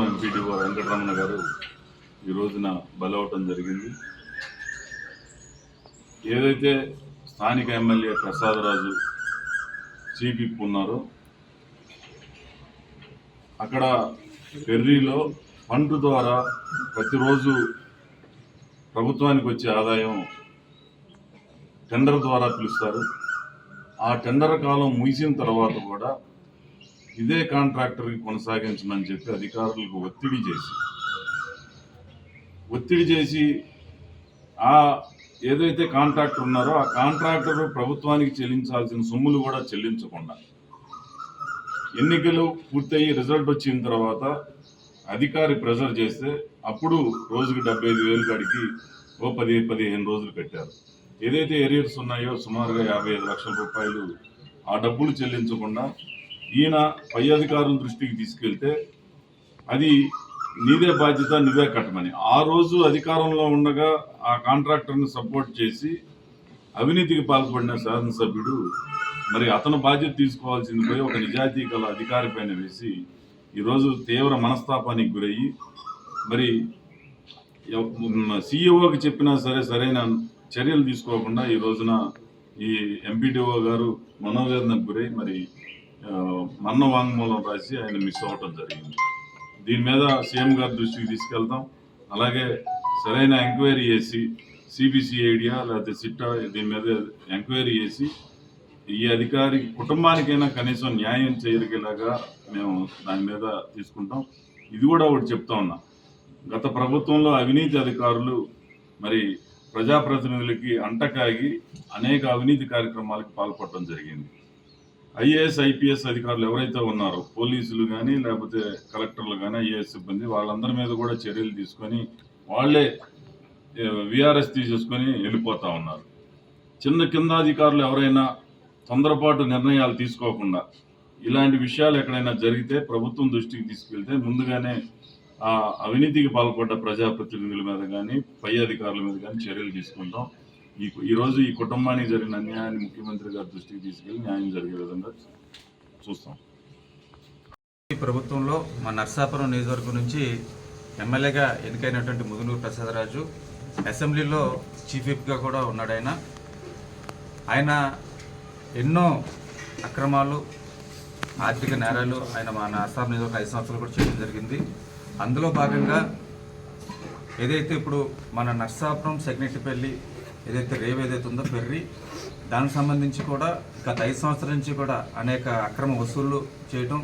MPDO Venkataramana గారు ఈ రోజున బలవటం జరిగింది. ఏదైతే స్థానిక ఎమ్మెల్యే ప్రసాదరాజు చీఫ్ విప్ ఉన్నారో అక్కడ పెర్రీలో ఫండ్ ద్వారా ప్రతిరోజు ప్రభుత్వానికి వచ్చే ఆదాయం టెండర్ ద్వారా పిలుస్తారు. ఆ టెండర్ కాలం ముగిసిన తర్వాత కూడా ఇదే కాంట్రాక్టర్కి కొనసాగించమని చెప్పి అధికారులకు ఒత్తిడి చేసి ఆ ఏదైతే కాంట్రాక్టర్ ఉన్నారో ఆ కాంట్రాక్టర్ ప్రభుత్వానికి చెల్లించాల్సిన సొమ్ములు కూడా చెల్లించకుండా ఎన్నికలు పూర్తయి రిజల్ట్ వచ్చిన తర్వాత అధికారి ప్రెజర్ చేస్తే అప్పుడు రోజుకి 75,000 కాడికి 10-15 రోజులు పెట్టారు. ఏదైతే ఏరియర్స్ ఉన్నాయో సుమారుగా 55 లక్షల రూపాయలు ఆ డబ్బులు చెల్లించకుండా ఈయన పై అధికారుల దృష్టికి తీసుకెళ్తే అది నీదే బాధ్యత, నువ్వే కట్టమని ఆ రోజు అధికారంలో ఉండగా ఆ కాంట్రాక్టర్ని సపోర్ట్ చేసి అవినీతికి పాల్పడిన శాసనసభ్యుడు మరి అతను బాధ్యత తీసుకోవాల్సింది పోయి ఒక నిజాయితీ గల అధికారి పైన వేసి ఈరోజు తీవ్ర మనస్తాపానికి గురయ్యి మరి సీఈఓకి చెప్పినా సరైన చర్యలు తీసుకోకుండా ఈ రోజున ఈ ఎంపీడీఓ గారు మనోవేదనకు గురై మరి మరణ వాంగ్మూలం రాసి ఆయన మిస్ అవ్వటం జరిగింది. దీని మీద సీఎం గారి దృష్టికి తీసుకెళ్తాం. అలాగే సరైన ఎంక్వైరీ చేసి సిబిసిఐడియా లేకపోతే సిట్టా దీని మీద ఎంక్వైరీ చేసి ఈ అధికారి కుటుంబానికైనా కనీసం న్యాయం చేయగలిగేలాగా మేము దాని మీద తీసుకుంటాం. ఇది కూడా ఒకటి చెప్తా ఉన్నా, గత ప్రభుత్వంలో అవినీతి అధికారులు మరి ప్రజాప్రతినిధులకి అంటకాగి అనేక అవినీతి కార్యక్రమాలకు పాల్పడటం జరిగింది. ఐఏఎస్ ఐపీఎస్ అధికారులు ఎవరైతే ఉన్నారో పోలీసులు కానీ లేకపోతే కలెక్టర్లు కానీ ఐఏఎస్ సిబ్బంది వాళ్ళందరి మీద కూడా చర్యలు తీసుకొని వాళ్ళే విఆర్ఎస్ తీసేసుకొని వెళ్ళిపోతూ ఉన్నారు. కింద అధికారులు ఎవరైనా తొందరపాటు నిర్ణయాలు తీసుకోకుండా ఇలాంటి విషయాలు ఎక్కడైనా జరిగితే ప్రభుత్వం దృష్టికి తీసుకెళ్తే ముందుగానే ఆ అవినీతికి పాల్పడ్డ ప్రజాప్రతినిధుల మీద కానీ పై అధికారుల మీద కానీ చర్యలు తీసుకుంటాం. ఈరోజు ఈ కుటుంబానికి జరిగిన అన్యాయాన్ని ముఖ్యమంత్రి గారి దృష్టికి తీసుకెళ్లి న్యాయం జరిగే విధంగా చూస్తాం. ఈ ప్రభుత్వంలో మా నర్సాపురం నియోజకవర్గం నుంచి ఎమ్మెల్యేగా ఎన్నికైనటువంటి ముదునూరు ప్రసాదరాజు అసెంబ్లీలో చీఫ్ విప్గా కూడా ఉన్నాడు. ఆయన ఎన్నో అక్రమాలు, ఆర్థిక నేరాలు ఆయన మా నర్సాపురం నియోజకవర్గం 5 సంవత్సరాలు కూడా చేయడం జరిగింది. అందులో భాగంగా ఏదైతే ఇప్పుడు మన నర్సాపురం సెగ్నెట్టిపల్లి ఏదైతే రేవ్ ఏదైతే ఉందో పెర్రీ, దానికి సంబంధించి కూడా గత 5 సంవత్సరాల నుంచి కూడా అనేక అక్రమ వసూళ్లు చేయటం,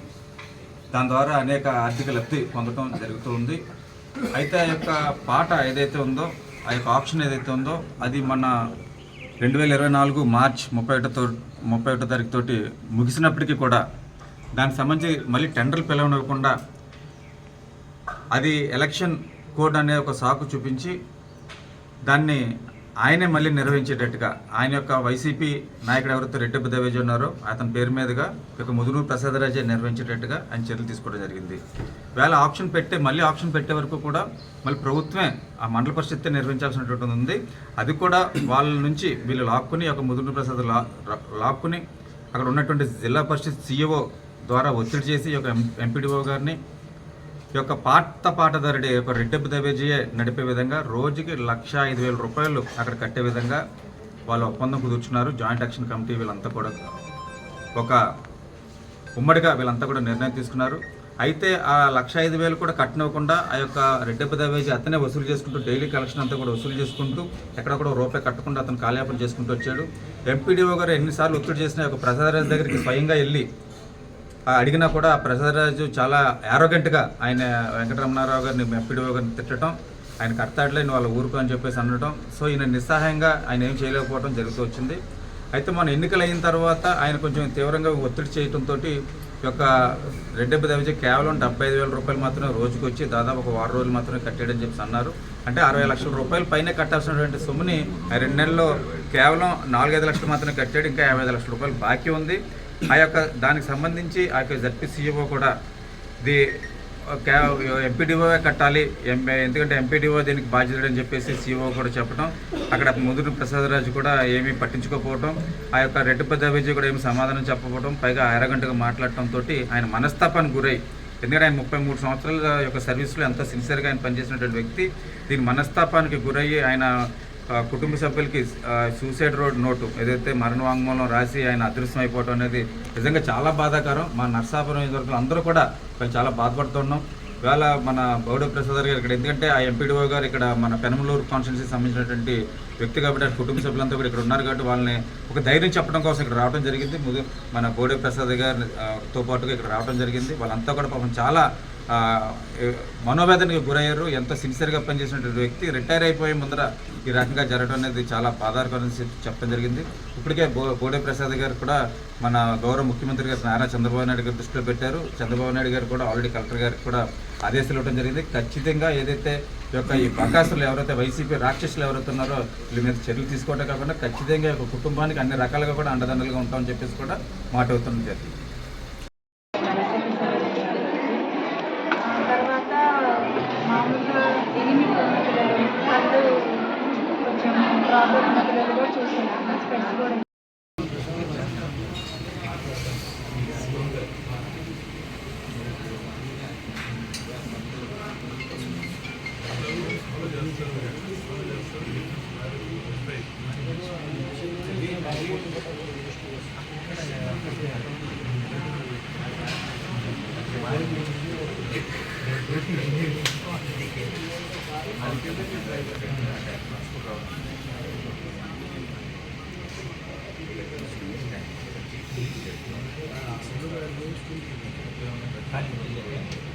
దాని ద్వారా అనేక ఆర్థిక లబ్ధి పొందడం జరుగుతూ ఉంది. అయితే ఆ యొక్క పాట ఏదైతే ఉందో, ఆ యొక్క ఆప్షన్ ఏదైతే ఉందో అది మన 2024 మార్చి 31 తారీఖు తోటి ముగిసినప్పటికీ కూడా దానికి సంబంధించి మళ్ళీ టెండర్లు పిలవనివ్వకుండా అది ఎలక్షన్ కోడ్ అనే ఒక సాకు చూపించి దాన్ని ఆయనే మళ్ళీ నిర్వహించేటట్టుగా ఆయన యొక్క వైసీపీ నాయకుడు ఎవరైతే రెడ్డి దేవేజ్ ఉన్నారో అతని పేరు మీదుగా ఇక ముదునూరు ప్రసాదరాజే నిర్వహించేటట్టుగా ఆయన చర్యలు తీసుకోవడం జరిగింది. వేళ మళ్ళీ ఆప్షన్ పెట్టే వరకు కూడా మళ్ళీ ప్రభుత్వమే ఆ మండల పరిషత్తే నిర్వహించాల్సినటువంటి ఉంది. అది కూడా వాళ్ళ నుంచి వీళ్ళు లాక్కుని ఒక ముదునూరు ప్రసాద్ లాక్కుని అక్కడ ఉన్నటువంటి జిల్లా పరిషత్ సీఈఓ ద్వారా ఒత్తిడి చేసి ఒక ఎంపీడీఓ గారిని ఈ యొక్క పాటదారుడి యొక్క రెడ్డి దేవేజీయే నడిపే విధంగా రోజుకి 1,05,000 రూపాయలు అక్కడ కట్టే విధంగా వాళ్ళు ఒప్పందం కుదుర్చున్నారు. జాయింట్ యాక్షన్ కమిటీ వీళ్ళంతా కూడా ఒక ఉమ్మడిగా వీళ్ళంతా కూడా నిర్ణయం తీసుకున్నారు. అయితే ఆ 1,05,000 కూడా కట్టనివ్వకుండా ఆ యొక్క రెడ్డి దేవేజీ అతనే వసూలు చేసుకుంటూ డైలీ కలెక్షన్ అంతా కూడా వసూలు చేసుకుంటూ ఎక్కడ కూడా రూపాయి కట్టకుండా అతను కాలయాపన చేసుకుంటూ వచ్చాడు. ఎంపీడీఓ గారు ఎన్నిసార్లు ఒత్తిడి చేసిన యొక్క ప్రసాదరాజు దగ్గరికి స్వయంగా వెళ్ళి అడిగినా కూడా ప్రసాదరాజు చాలా యారోగెంట్గా ఆయన వెంకటరమణారావు గారిని ఎంపీడీఓ గారిని తిట్టడం, ఆయన కడతాడులేని వాళ్ళ ఊరుకు అని చెప్పేసి అనడం. సో ఈయన నిస్సహాయంగా ఆయన ఏం చేయలేకపోవడం జరుగుతూ వచ్చింది. అయితే మన ఎన్నికలు అయిన తర్వాత ఆయన కొంచెం తీవ్రంగా ఒత్తిడి చేయడంతో యొక్క రెడ్డి దేవేజీ కేవలం 75,000 రూపాయలు మాత్రమే రోజుకి వచ్చి దాదాపు ఒక 6 రోజులు మాత్రమే కట్టాడని చెప్పేసి అన్నారు. అంటే 60 లక్షల రూపాయలు పైన కట్టాల్సినటువంటి సొమ్ముని 2 నెలల్లో కేవలం 4-5 లక్షలు మాత్రమే కట్టాడు. ఇంకా 55 లక్షల రూపాయలు బాకీ ఉంది. ఆ యొక్క దానికి సంబంధించి ఆ యొక్క జడ్పీ సీఈఓ కూడా ఎంపీడీఓ కట్టాలి, ఎందుకంటే ఎంపీడీఓ దీనికి బాధ్యత అని చెప్పేసి సీఈఓ కూడా చెప్పడం, అక్కడ ముదురు ప్రసాదరాజు కూడా ఏమీ పట్టించుకోకపోవడం, ఆ యొక్క రెడ్డి దేవేజీ కూడా ఏమి సమాధానం చెప్పకపోవడం, పైగా అరగంటగా మాట్లాడటంతో ఆయన మనస్తాపానికి గురై ఎందుకంటే ఆయన 33 సంవత్సరాల యొక్క సర్వీస్లో ఎంతో సిన్సియర్గా ఆయన పనిచేసినటువంటి వ్యక్తి. దీని మనస్తాపానికి గురయ్యి ఆయన కుటుంబ సభ్యులకి సూసైడ్ నోటు ఏదైతే మరణ వాంగ్మూలం రాసి ఆయన అదృశ్యం అయిపోవడం అనేది నిజంగా చాలా బాధాకరం. మా నర్సాపురం నియోజకవర్గంలో అందరూ కూడా చాలా బాధపడుతున్నాం. ఇవాళ మన బౌడ ప్రసాద్ గారు ఇక్కడ, ఎందుకంటే ఆ ఎంపీడీఓ గారు ఇక్కడ మన పెనమలూరు కాన్స్టిట్యున్సీకి సంబంధించినటువంటి వ్యక్తి కాబట్టి కుటుంబ సభ్యులంతా కూడా ఇక్కడ ఉన్నారు కాబట్టి వాళ్ళని ఒక ధైర్యం చెప్పడం కోసం ఇక్కడ రావడం జరిగింది. మన బౌడ ప్రసాద్ గారితో పాటుగా ఇక్కడ రావడం జరిగింది. వాళ్ళంతా కూడా పాపం చాలా మనోవేదనకి గురయ్యారు. ఎంతో సిన్సియర్గా పనిచేసినటువంటి వ్యక్తి రిటైర్ అయిపోయే ముందర ఈ రకంగా జరగడం అనేది చాలా బాధాకరం చెప్పడం జరిగింది. ఇప్పటికే బోడే ప్రసాద్ గారు కూడా మన గౌరవ ముఖ్యమంత్రి గారు నారా చంద్రబాబు నాయుడు గారు దృష్టిలో పెట్టారు. చంద్రబాబు నాయుడు గారు కూడా ఆల్రెడీ కలెక్టర్ గారికి కూడా ఆదేశాలు ఇవ్వడం జరిగింది. ఖచ్చితంగా ఏదైతే ఈ బకాసులు ఎవరైతే వైసీపీ రాక్షసులు ఎవరైతే ఉన్నారో వీళ్ళ మీద చర్యలు తీసుకోవడం కాకుండా ఖచ్చితంగా ఒక కుటుంబానికి అన్ని రకాలుగా కూడా అండదండలుగా ఉంటామని చెప్పేసి కూడా మాట అవుతుంది జరిగింది. మామూలుగా ఎనిమిది పిల్లలు కళ్ళు కొంచెం ప్రాబ్లం ఉన్న పిల్లలు కూడా చూస్తున్నాను. స్పెట్స్ కూడా Thank you.